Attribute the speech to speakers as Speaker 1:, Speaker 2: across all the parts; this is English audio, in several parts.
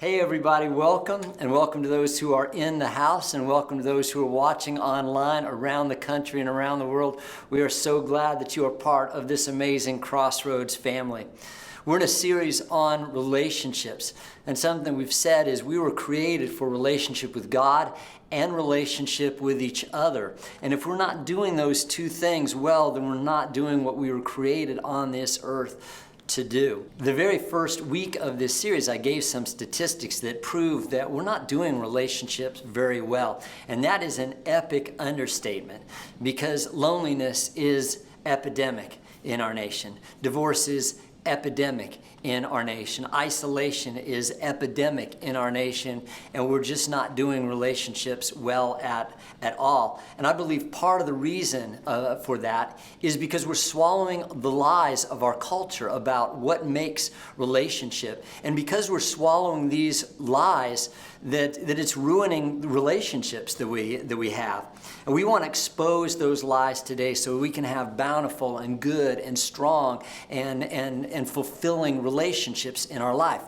Speaker 1: Hey everybody, welcome, and welcome to those who are in the house, and welcome to those who are watching online around the country and around the world. We are so glad that you are part of this amazing Crossroads family. We're in a series on relationships, and something we've said is we were created for relationship with God and relationship with each other. And if we're not doing those two things well, then we're not doing what we were created on this earth to do. The very first week of this series, I gave some statistics that prove that we're not doing relationships very well. And that is an epic understatement, because loneliness is epidemic in our nation. Divorce is epidemic in our nation. Isolation is epidemic in our nation, and we're just not doing relationships well at all. And I believe part of the reason for that is because we're swallowing the lies of our culture about what makes relationship. And because we're swallowing these lies, that it's ruining the relationships that we have. And we want to expose those lies today so we can have bountiful and good and strong and fulfilling relationships in our life.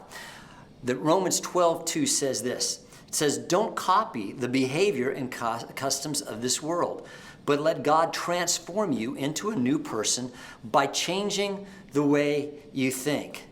Speaker 1: That Romans 12:2 says this. It says, "Don't copy the behavior and customs of this world, but let God transform you into a new person by changing the way you think.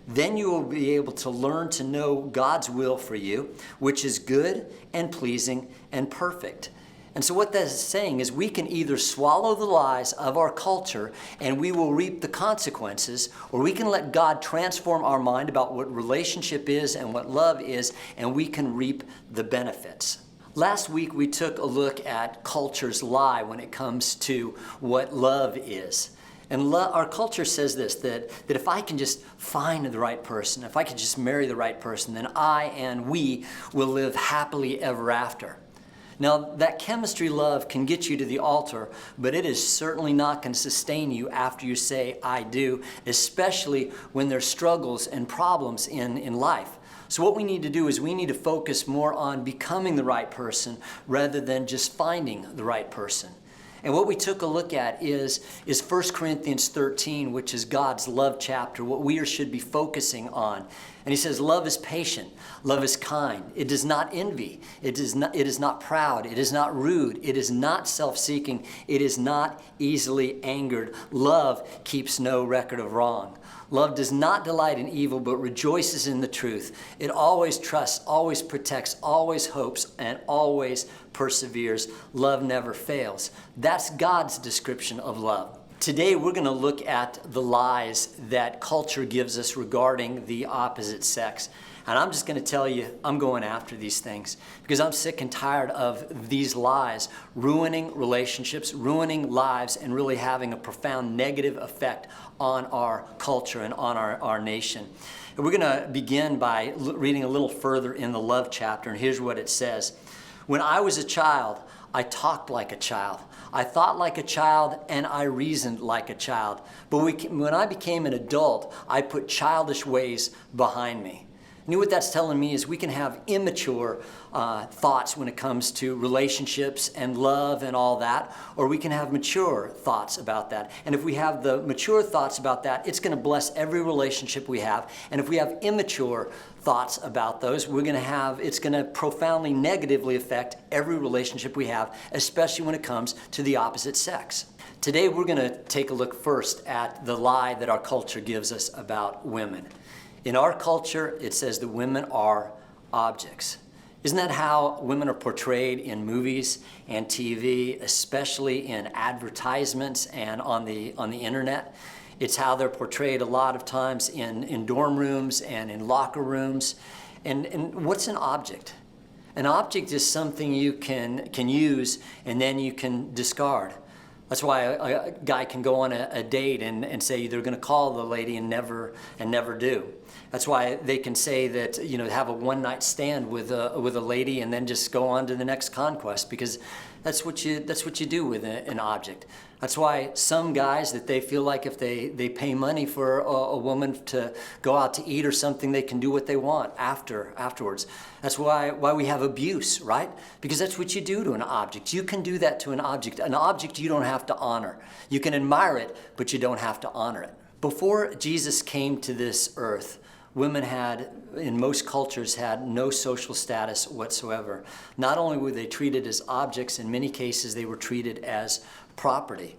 Speaker 1: Then you will be able to learn to know God's will for you, which is good and pleasing and perfect." And so what that is saying is we can either swallow the lies of our culture and we will reap the consequences, or we can let God transform our mind about what relationship is and what love is, and we can reap the benefits. Last week we took a look at culture's lie when it comes to what love is. And our culture says this, that if I can just find the right person, if I can just marry the right person, then I and we will live happily ever after. Now, that chemistry love can get you to the altar, but it is certainly not going to sustain you after you say, "I do," especially when there's struggles and problems in life. So what we need to do is we need to focus more on becoming the right person rather than just finding the right person. And what we took a look at is 1 Corinthians 13, which is God's love chapter, what we should be focusing on. And he says, love is patient, love is kind, it does not envy, it is not proud, it is not rude, it is not self-seeking, it is not easily angered. Love keeps no record of wrong. Love does not delight in evil, but rejoices in the truth. It always trusts, always protects, always hopes, and always perseveres. Love never fails. That's God's description of love. Today we're going to look at the lies that culture gives us regarding the opposite sex. And I'm just going to tell you, I'm going after these things because I'm sick and tired of these lies ruining relationships, ruining lives, and really having a profound negative effect on our culture and on our nation. And we're going to begin by reading a little further in the love chapter, and here's what it says. "When I was a child, I talked like a child. I thought like a child, and I reasoned like a child. But when I became an adult, I put childish ways behind me." And what that's telling me is we can have immature thoughts when it comes to relationships and love and all that, or we can have mature thoughts about that. And if we have the mature thoughts about that, it's going to bless every relationship we have. And if we have immature thoughts about those, it's going to profoundly negatively affect every relationship we have, especially when it comes to the opposite sex. Today we're going to take a look first at the lie that our culture gives us about women. In our culture, it says that women are objects. Isn't that how women are portrayed in movies and TV, especially in advertisements and on the internet? It's how they're portrayed a lot of times in dorm rooms and in locker rooms. And what's an object? An object is something you can use and then you can discard. That's why a guy can go on a date and say they're going to call the lady and never do. That's why they can say that, have a one-night stand with a lady and then just go on to the next conquest, because that's what you do with an object. That's why some guys, that they feel like if they pay money for a woman to go out to eat or something, they can do what they want afterwards. That's why we have abuse, right? Because that's what you do to an object. You can do that to an object. An object you don't have to honor. You can admire it, but you don't have to honor it. Before Jesus came to this earth, women had in most cultures had no social status whatsoever. Not only were they treated as objects, in many cases they were treated as property.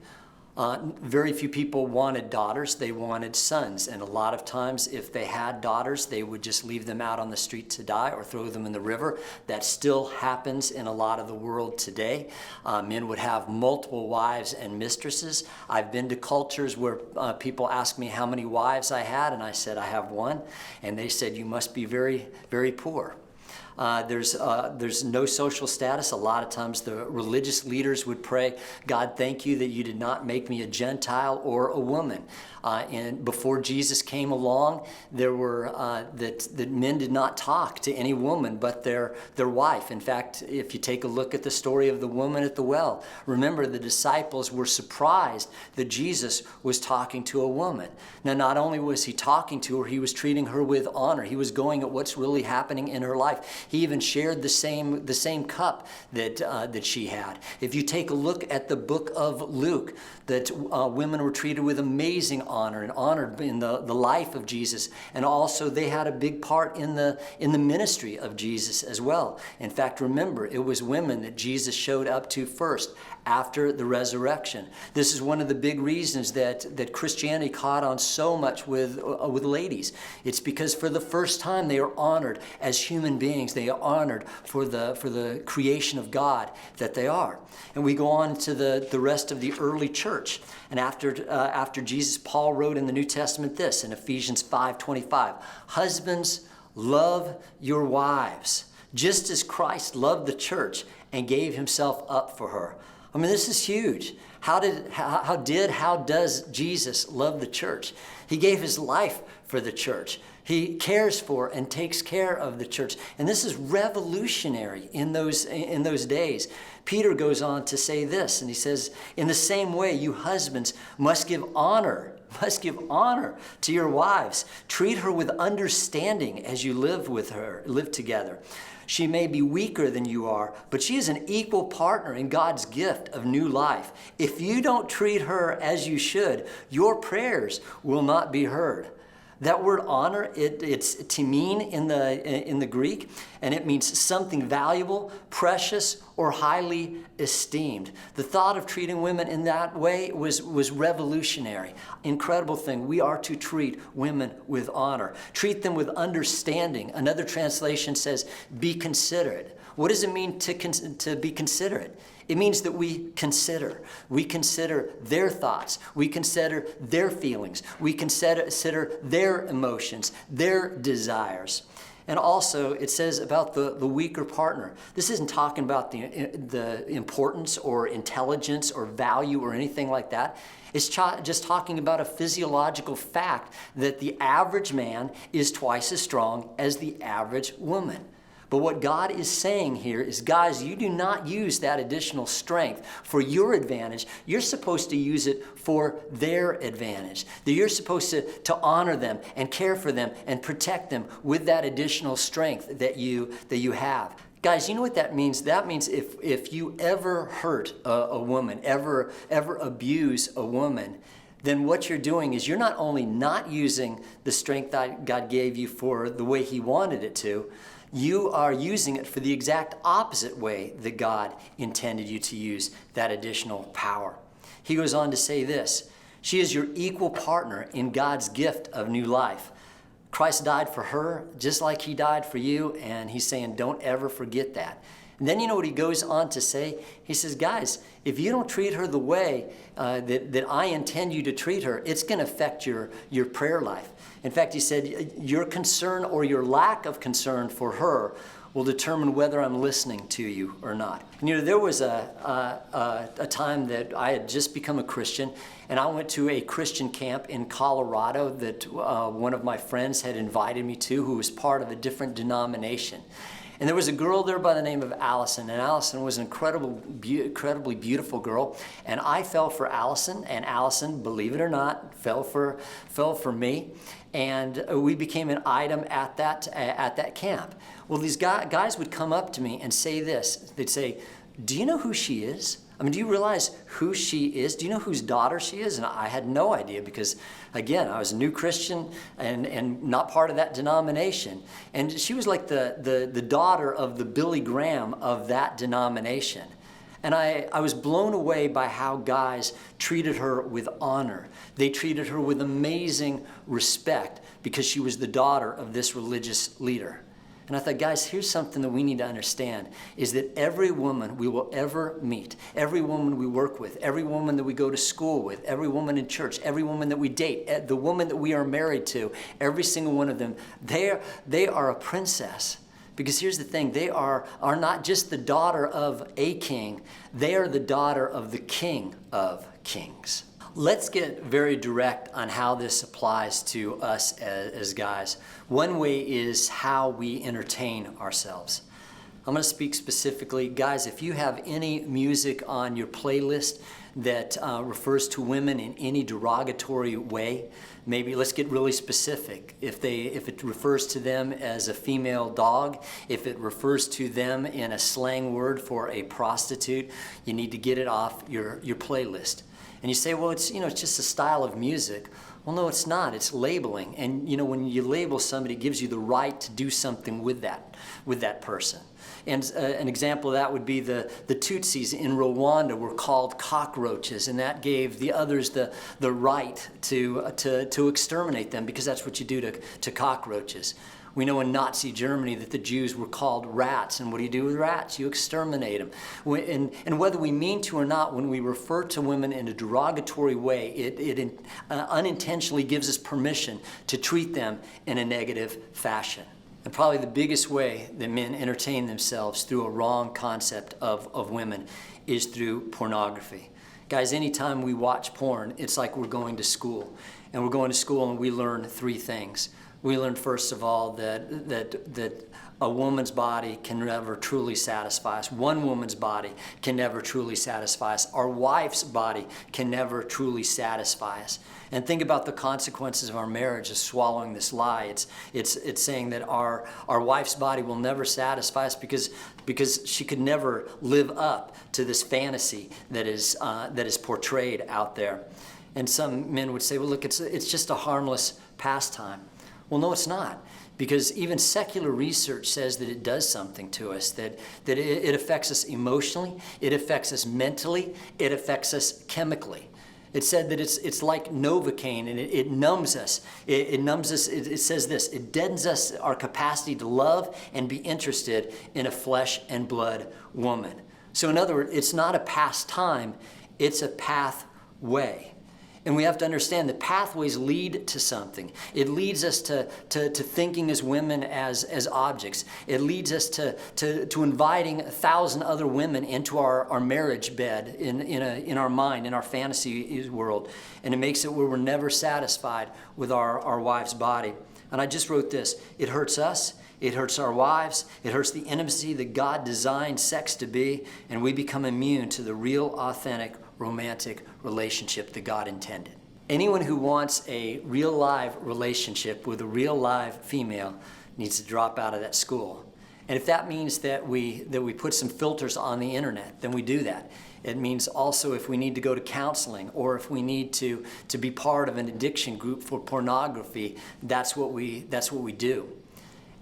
Speaker 1: Very few people wanted daughters, they wanted sons. And a lot of times if they had daughters, they would just leave them out on the street to die or throw them in the river. That still happens in a lot of the world today. Men would have multiple wives and mistresses. I've been to cultures where people ask me how many wives I had, and I said I have one. And they said, you must be very, very poor. There's no social status. A lot of times the religious leaders would pray, God, thank you that you did not make me a Gentile or a woman. And before Jesus came along, there were that men did not talk to any woman but their wife. In fact, if you take a look at the story of the woman at the well, remember the disciples were surprised that Jesus was talking to a woman. Now, not only was he talking to her, he was treating her with honor. He was going at what's really happening in her life. He even shared the same cup that she had. If you take a look at the book of Luke, that women were treated with amazing honor and honored in the life of Jesus, and also they had a big part in the ministry of Jesus as well. In fact, remember, it was women that Jesus showed up to first after the resurrection. This is one of the big reasons that Christianity caught on so much with ladies. It's because for the first time they are honored as human beings. They are honored for the creation of God that they are. And we go on to the rest of the early church. And after Jesus, Paul wrote in the New Testament this in Ephesians 5:25, husbands, love your wives, just as Christ loved the church and gave himself up for her. I mean, this is huge. How does Jesus love the church? He gave his life for the church. He cares for and takes care of the church. And this is revolutionary in those days. Peter goes on to say this, and he says, in the same way, you husbands must give honor to your wives. Treat her with understanding as you live together. She may be weaker than you are, but she is an equal partner in God's gift of new life. If you don't treat her as you should, your prayers will not be heard. That word honor, it's timin in the Greek, and it means something valuable, precious, or highly esteemed. The thought of treating women in that way was revolutionary. Incredible thing. We are to treat women with honor. Treat them with understanding. Another translation says, be considerate. What does it mean to be considerate? It means that we consider their thoughts. We consider their feelings. We consider their emotions, their desires. And also, it says about the weaker partner. This isn't talking about the importance or intelligence or value or anything like that. It's just talking about a physiological fact that the average man is twice as strong as the average woman. But what God is saying here is, guys, you do not use that additional strength for your advantage. You're supposed to use it for their advantage. That you're supposed to honor them and care for them and protect them with that additional strength that you have. Guys, you know what that means? That means if you ever hurt a woman, ever abuse a woman, then what you're doing is you're not only not using the strength that God gave you for the way he wanted it to, you are using it for the exact opposite way that God intended you to use that additional power. He goes on to say this, she is your equal partner in God's gift of new life. Christ died for her just like he died for you, and he's saying don't ever forget that. And then you know what he goes on to say? He says, guys, if you don't treat her the way that I intend you to treat her, it's going to affect your prayer life. In fact, he said, your concern or your lack of concern for her will determine whether I'm listening to you or not. And, you know, there was a time that I had just become a Christian, and I went to a Christian camp in Colorado that one of my friends had invited me to, who was part of a different denomination. And there was a girl there by the name of Allison, and Allison was an incredibly beautiful girl. And I fell for Allison, and Allison, believe it or not, fell for me. And we became an item at that camp. Well, these guys would come up to me and say this. They'd say, do you know who she is? I mean, do you realize who she is? Do you know whose daughter she is? And I had no idea because, again, I was a new Christian and not part of that denomination. And she was like the daughter of the Billy Graham of that denomination. And I was blown away by how guys treated her with honor. They treated her with amazing respect because she was the daughter of this religious leader. And I thought, guys, here's something that we need to understand, is that every woman we will ever meet, every woman we work with, every woman that we go to school with, every woman in church, every woman that we date, the woman that we are married to, every single one of them, they are a princess. Because here's the thing, they are not just the daughter of a king, they are the daughter of the King of Kings. Let's get very direct on how this applies to us as guys. One way is how we entertain ourselves. I'm going to speak specifically. Guys, if you have any music on your playlist that refers to women in any derogatory way, maybe let's get really specific. If it refers to them as a female dog, if it refers to them in a slang word for a prostitute, you need to get it off your playlist. And you say, well, it's just a style of music. Well, no, it's not. It's labeling. And when you label somebody, it gives you the right to do something with that person. And an example of that would be the Tutsis in Rwanda were called cockroaches, and that gave the others the right to exterminate them, because that's what you do to cockroaches. We know in Nazi Germany that the Jews were called rats, and what do you do with rats? You exterminate them. And whether we mean to or not, when we refer to women in a derogatory way, it unintentionally gives us permission to treat them in a negative fashion. And probably the biggest way that men entertain themselves through a wrong concept of women is through pornography. Guys, anytime we watch porn, it's like we're going to school. And we're going to school and we learn three things. We learn, first of all, that a woman's body can never truly satisfy us. One woman's body can never truly satisfy us. Our wife's body can never truly satisfy us. And think about the consequences of our marriage of swallowing this lie. It's saying that our wife's body will never satisfy us because she could never live up to this fantasy that is portrayed out there. And some men would say, well, look, it's just a harmless pastime. Well, no, it's not, because even secular research says that it does something to us, that it affects us emotionally, it affects us mentally, it affects us chemically. It said that it's like Novocaine, and it numbs us. It numbs us. It says this: it deadens us our capacity to love and be interested in a flesh and blood woman. So in other words, it's not a pastime, it's a pathway. And we have to understand that pathways lead to something. It leads us to thinking as women as objects. It leads us to inviting 1,000 other women into our marriage bed in our mind, in our fantasy world. And it makes it where we're never satisfied with our wife's body. And I just wrote this: it hurts us, it hurts our wives, it hurts the intimacy that God designed sex to be, and we become immune to the real, authentic, romantic relationship that God intended. Anyone who wants a real live relationship with a real live female needs to drop out of that school. And if that means that we put some filters on the internet, then we do that. It means also if we need to go to counseling, or if we need to be part of an addiction group for pornography, that's what we do.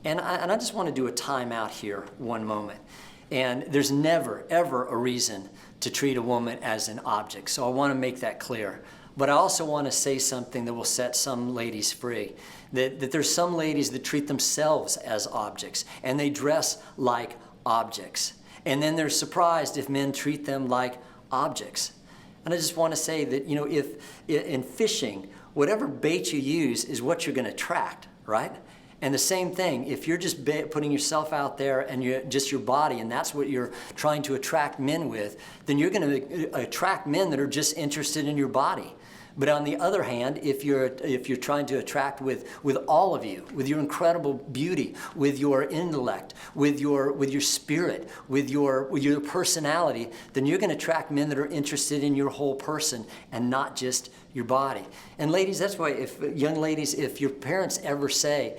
Speaker 1: And I just want to do a timeout here one moment. And there's never, ever a reason to treat a woman as an object. So I want to make that clear. But I also want to say something that will set some ladies free. That there's some ladies that treat themselves as objects, and they dress like objects. And then they're surprised if men treat them like objects. And I just want to say that, if in fishing, whatever bait you use is what you're going to attract, right? And the same thing, if you're just putting yourself out there and you're just your body, and that's what you're trying to attract men with, then you're going to attract men that are just interested in your body. But on the other hand, if you're trying to attract with all of you, with your incredible beauty, with your intellect, with your spirit, with your personality, then you're going to attract men that are interested in your whole person and not just your body. And ladies, that's why young ladies, if your parents ever say,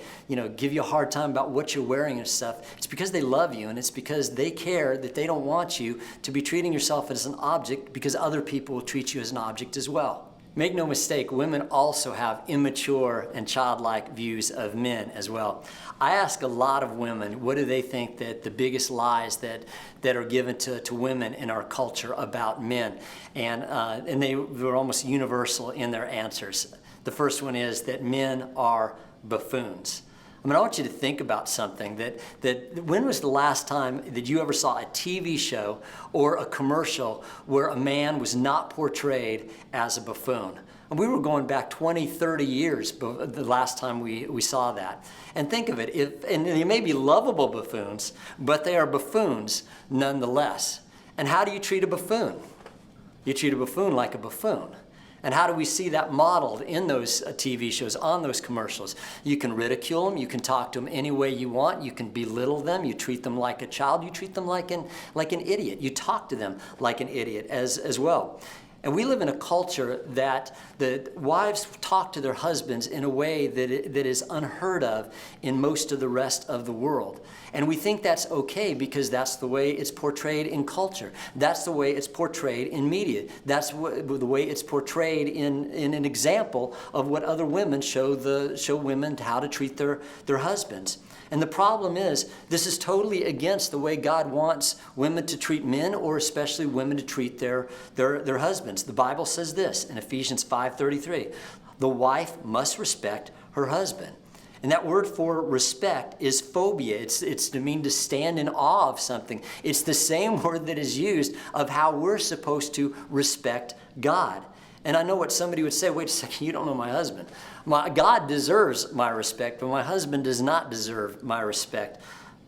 Speaker 1: give you a hard time about what you're wearing and stuff, it's because they love you, and it's because they care that they don't want you to be treating yourself as an object, because other people will treat you as an object as well. Make no mistake, women also have immature and childlike views of men as well. I ask a lot of women, what do they think that the biggest lies that are given to women in our culture about men? And they were almost universal in their answers. The first one is that men are buffoons. I want you to think about something, that when was the last time that you ever saw a TV show or a commercial where a man was not portrayed as a buffoon? And we were going back 20, 30 years the last time we saw that. And think of it, and they may be lovable buffoons, but they are buffoons nonetheless. And how do you treat a buffoon? You treat a buffoon like a buffoon. And how do we see that modeled in those TV shows, on those commercials? You can ridicule them, you can talk to them any way you want, you can belittle them, you treat them like a child, you treat them like an idiot. You talk to them like an idiot as well. And we live in a culture that the wives talk to their husbands in a way that is unheard of in most of the rest of the world. And we think that's okay because that's the way it's portrayed in culture. That's the way it's portrayed in media. That's the way it's portrayed in an example of what other women show women how to treat their husbands. And the problem is, this is totally against the way God wants women to treat men, or especially women to treat their husbands. The Bible says this in Ephesians 5:33, the wife must respect her husband. And that word for respect is phobia. It's to mean to stand in awe of something. It's the same word that is used of how we're supposed to respect God. And I know what somebody would say, wait a second, you don't know my husband. God deserves my respect, but my husband does not deserve my respect.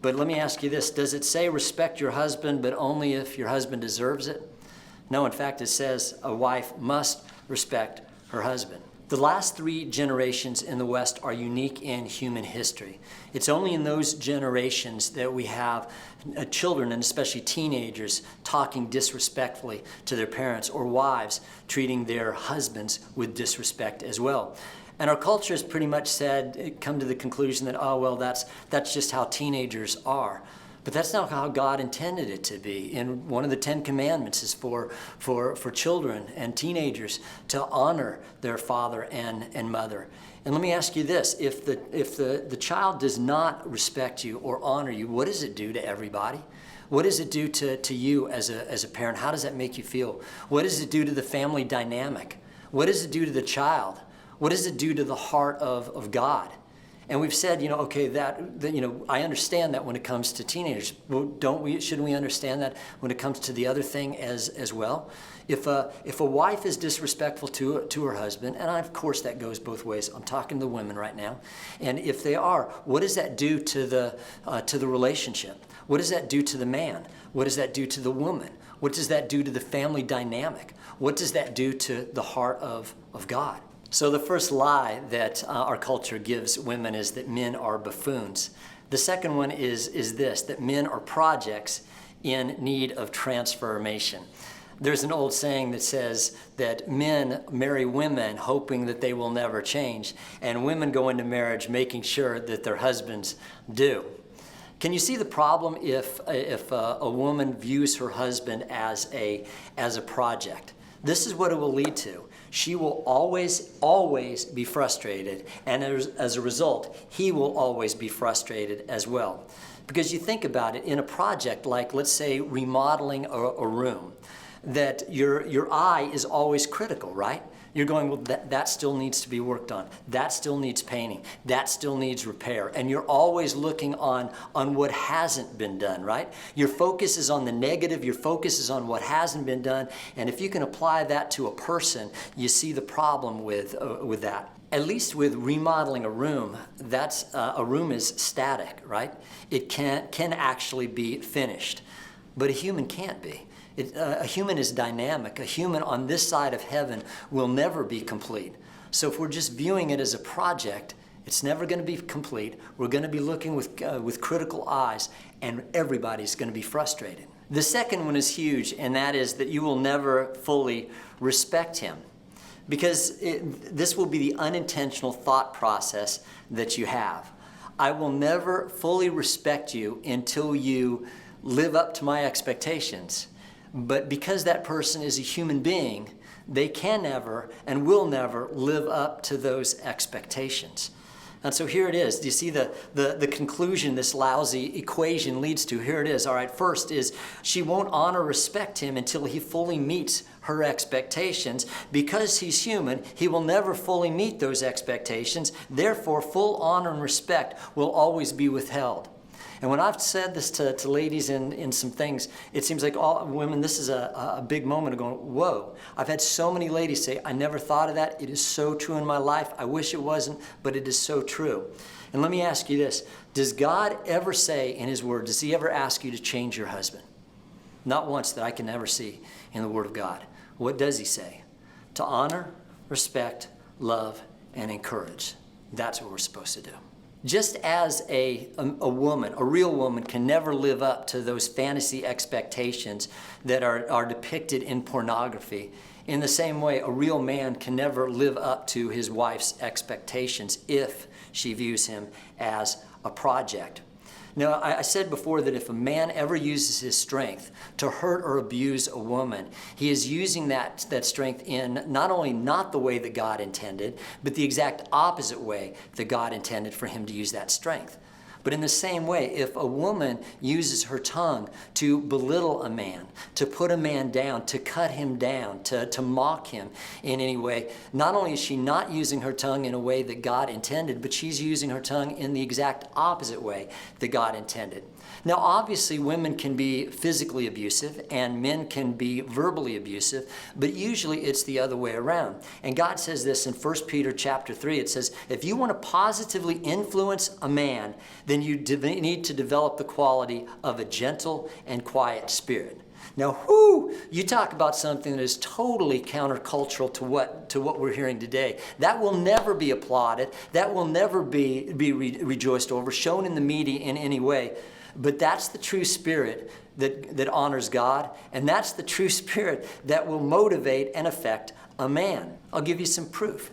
Speaker 1: But let me ask you this, does it say respect your husband, but only if your husband deserves it? No, in fact, it says a wife must respect her husband. The last 3 generations in the West are unique in human history. It's only in those generations that we have children, and especially teenagers, talking disrespectfully to their parents, or wives treating their husbands with disrespect as well. And our culture has pretty much come to the conclusion that, oh, well, that's just how teenagers are. But that's not how God intended it to be. And one of the 10 commandments is for children and teenagers to honor their father and mother. And let me ask you this, if the child does not respect you or honor you, what does it do to everybody? What does it do to you as a parent? How does that make you feel? What does it do to the family dynamic? What does it do to the child? What does it do to the heart of God? And we've said, okay, I understand that when it comes to teenagers. Well, shouldn't we understand that when it comes to the other thing as well? If a wife is disrespectful to her husband, and of course that goes both ways. I'm talking to the women right now. And if they are, what does that do to the relationship? What does that do to the man? What does that do to the woman? What does that do to the family dynamic? What does that do to the heart of God? So the first lie that our culture gives women is that men are buffoons. The second one is this, that men are projects in need of transformation. There's an old saying that says that men marry women hoping that they will never change, and women go into marriage making sure that their husbands do. Can you see the problem if a woman views her husband as a project? This is what it will lead to. She will always be frustrated, and as a result, he will always be frustrated as well. Because you think about it, in a project like, let's say, remodeling a room, that your eye is always critical, right? You're going, well, that still needs to be worked on. That still needs painting. That still needs repair. And you're always looking on what hasn't been done, right? Your focus is on the negative. Your focus is on what hasn't been done. And if you can apply that to a person, you see the problem with that. At least with remodeling a room, a room is static, right? It can actually be finished, but a human can't be. A human is dynamic. A human on this side of heaven will never be complete. So if we're just viewing it as a project, it's never going to be complete. We're going to be looking with critical eyes, and everybody's going to be frustrated. The second one is huge, and that is that you will never fully respect him. because this will be the unintentional thought process that you have. I will never fully respect you until you live up to my expectations. But because that person is a human being, they can never and will never live up to those expectations. And so here it is. Do you see the conclusion this lousy equation leads to? Here it is. All right, first is she won't honor or respect him until he fully meets her expectations. Because he's human, he will never fully meet those expectations. Therefore, full honor and respect will always be withheld. And when I've said this to ladies in some things, it seems like all women, this is a big moment of going, whoa. I've had so many ladies say, I never thought of that. It is so true in my life. I wish it wasn't, but it is so true. And let me ask you this. Does God ever say in his word, does he ever ask you to change your husband? Not once that I can ever see in the word of God. What does he say? To honor, respect, love, and encourage. That's what we're supposed to do. Just as a woman, a real woman, can never live up to those fantasy expectations that are depicted in pornography, in the same way, a real man can never live up to his wife's expectations if she views him as a project. Now, I said before that if a man ever uses his strength to hurt or abuse a woman, he is using that strength in not only not the way that God intended, but the exact opposite way that God intended for him to use that strength. But in the same way, if a woman uses her tongue to belittle a man, to put a man down, to cut him down, to mock him in any way, not only is she not using her tongue in a way that God intended, but she's using her tongue in the exact opposite way that God intended. Now, obviously, women can be physically abusive and men can be verbally abusive, but usually it's the other way around. And God says this in 1 Peter chapter 3. It says, if you want to positively influence a man, then you need to develop the quality of a gentle and quiet spirit. Now, you talk about something that is totally countercultural to what we're hearing today. That will never be applauded. That will never be rejoiced over, shown in the media in any way. But that's the true spirit that honors God, and that's the true spirit that will motivate and affect a man. I'll give you some proof.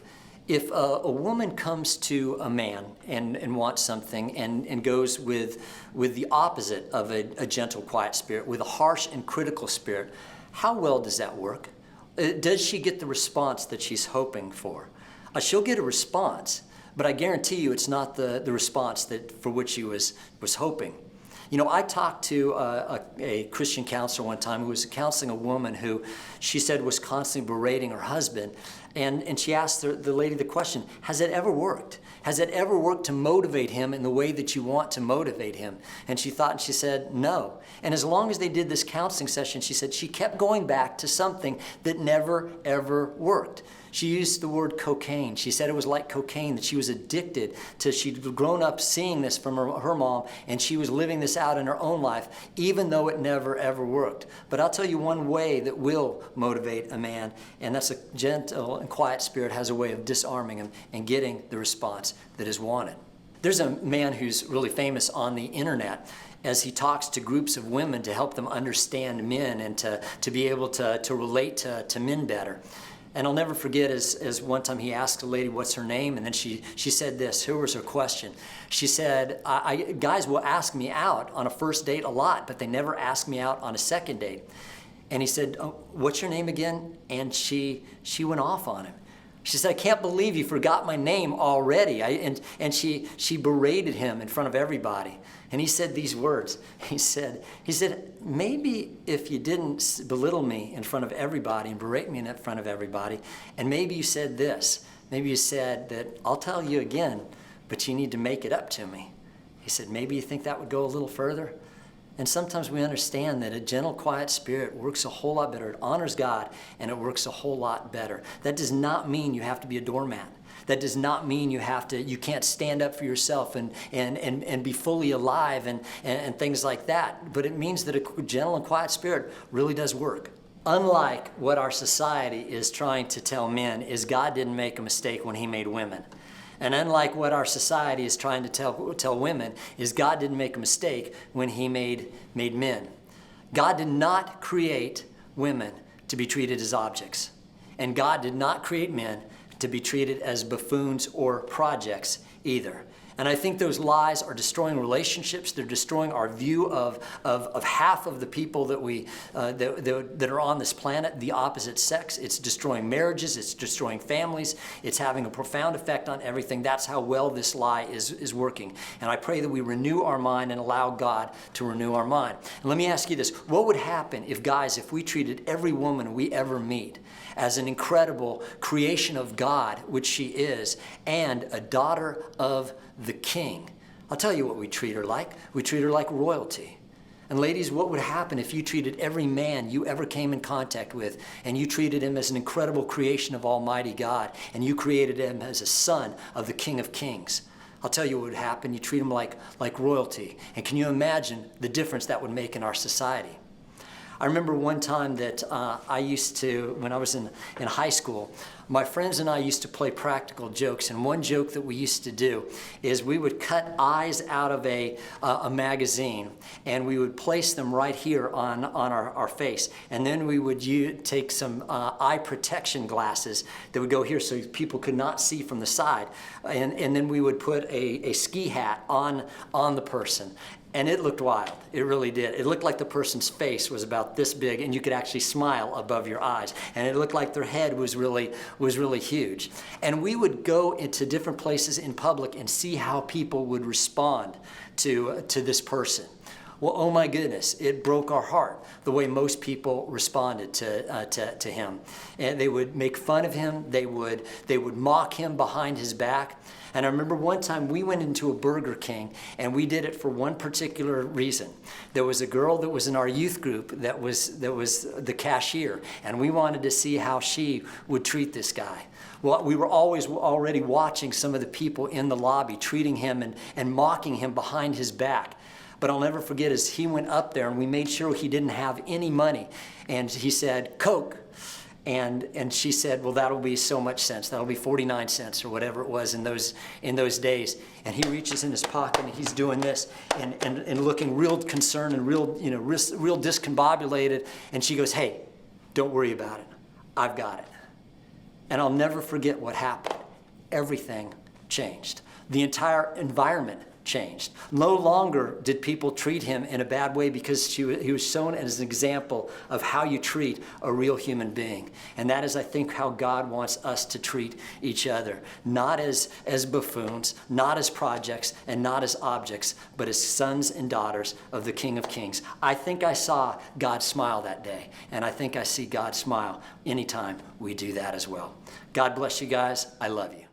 Speaker 1: If a woman comes to a man and wants something and goes with the opposite of a gentle, quiet spirit, with a harsh and critical spirit, how well does that work? Does she get the response that she's hoping for? She'll get a response, but I guarantee you it's not the response for which she was hoping. You know, I talked to a Christian counselor one time who was counseling a woman who she said was constantly berating her husband. And she asked the lady the question, has it ever worked? Has it ever worked to motivate him in the way that you want to motivate him? And she thought, and she said, no. And as long as they did this counseling session, she said she kept going back to something that never, ever worked. She used the word cocaine. She said it was like cocaine, that she was addicted to, she'd grown up seeing this from her mom, and she was living this out in her own life, even though it never, ever worked. But I'll tell you one way that will motivate a man, and that's a gentle and quiet spirit has a way of disarming him and getting the response that is wanted. There's a man who's really famous on the internet as he talks to groups of women to help them understand men and to be able to relate to men better. And I'll never forget as one time he asked a lady what's her name, and then she said this. Here was her question. She said, guys will ask me out on a first date a lot, but they never ask me out on a second date. And he said, oh, what's your name again? And she went off on him. She said, I can't believe you forgot my name already. And she berated him in front of everybody. And he said these words. He said, maybe if you didn't belittle me in front of everybody and berate me in front of everybody, and maybe you said this, maybe you said that I'll tell you again, but you need to make it up to me. He said, maybe you think that would go a little further? And sometimes we understand that a gentle, quiet spirit works a whole lot better. It honors God, and it works a whole lot better. That does not mean you have to be a doormat. That does not mean you can't stand up for yourself and be fully alive and things like that. But it means that a gentle and quiet spirit really does work. Unlike what our society is trying to tell men, is God didn't make a mistake when he made women. And unlike what our society is trying to tell women, is God didn't make a mistake when he made men. God did not create women to be treated as objects. And God did not create men to be treated as buffoons or projects either. And I think those lies are destroying relationships. They're destroying our view of half of the people that are on this planet, the opposite sex. It's destroying marriages. It's destroying families. It's having a profound effect on everything. That's how well this lie is working. And I pray that we renew our mind and allow God to renew our mind. And let me ask you this. What would happen if we treated every woman we ever meet as an incredible creation of God, which she is, and a daughter of the King? I'll tell you what we treat her like. We treat her like royalty. And ladies, what would happen if you treated every man you ever came in contact with, and you treated him as an incredible creation of Almighty God, and you created him as a son of the King of Kings? I'll tell you what would happen. You treat him like royalty. And can you imagine the difference that would make in our society? I remember one time that when I was in high school, my friends and I used to play practical jokes. And one joke that we used to do is we would cut eyes out of a magazine, and we would place them right here on our face. And then we would take some eye protection glasses that would go here so people could not see from the side. And then we would put a ski hat on the person. And it looked wild. It really did. It looked like the person's face was about this big, and you could actually smile above your eyes. And it looked like their head was really huge. And we would go into different places in public and see how people would respond to this person. Well, oh my goodness, it broke our heart the way most people responded to him. And they would make fun of him. They would mock him behind his back. And I remember one time we went into a Burger King, and we did it for one particular reason. There was a girl that was in our youth group that was the cashier, and we wanted to see how she would treat this guy. Well, we were already watching some of the people in the lobby treating him and mocking him behind his back. But I'll never forget as he went up there, and we made sure he didn't have any money. And he said, "Coke." And she said, "Well, that'll be so much cents. That'll be 49 cents or whatever it was in those days." And he reaches in his pocket, and he's doing this and looking real concerned and real discombobulated. And she goes, "Hey, don't worry about it. I've got it." And I'll never forget what happened. Everything changed. The entire environment changed. No longer did people treat him in a bad way because he was shown as an example of how you treat a real human being. And that is, I think, how God wants us to treat each other. Not as buffoons, not as projects, and not as objects, but as sons and daughters of the King of Kings. I think I saw God smile that day, and I think I see God smile anytime we do that as well. God bless you guys. I love you.